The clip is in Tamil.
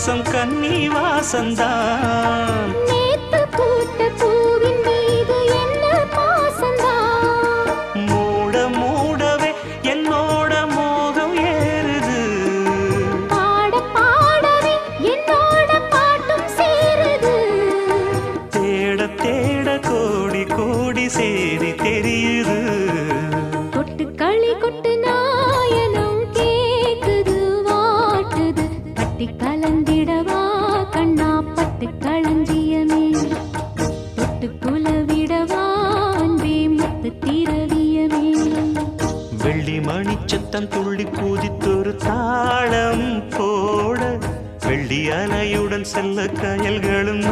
வாசம் கன்னி வாசந்தான். நேத்து பூத்த பூவின் மீது என்ன பாசந்தான். மூட மூடவே என்னோட மோகம் ஏறுது. பாட பாடவே என்னோட பாட்டும் சேருது. தேட தேட கோடி கோடி சேரி தெரியுது. கொட்டு களி கொட்டு நாயனம் கேக்குது வாட்டுது. பட்டி கலந்திடவா கண்ணா பட்டு களஞ்சியமே. தொட்டு குலவிடவா அன்பே முத்து திரவியமே. வெள்ளி மணிச்சத்தம் துள்ளி குதித்தொரு தாளம் போட வெள்ளி அலையுடன் செல்ல கயல்களும்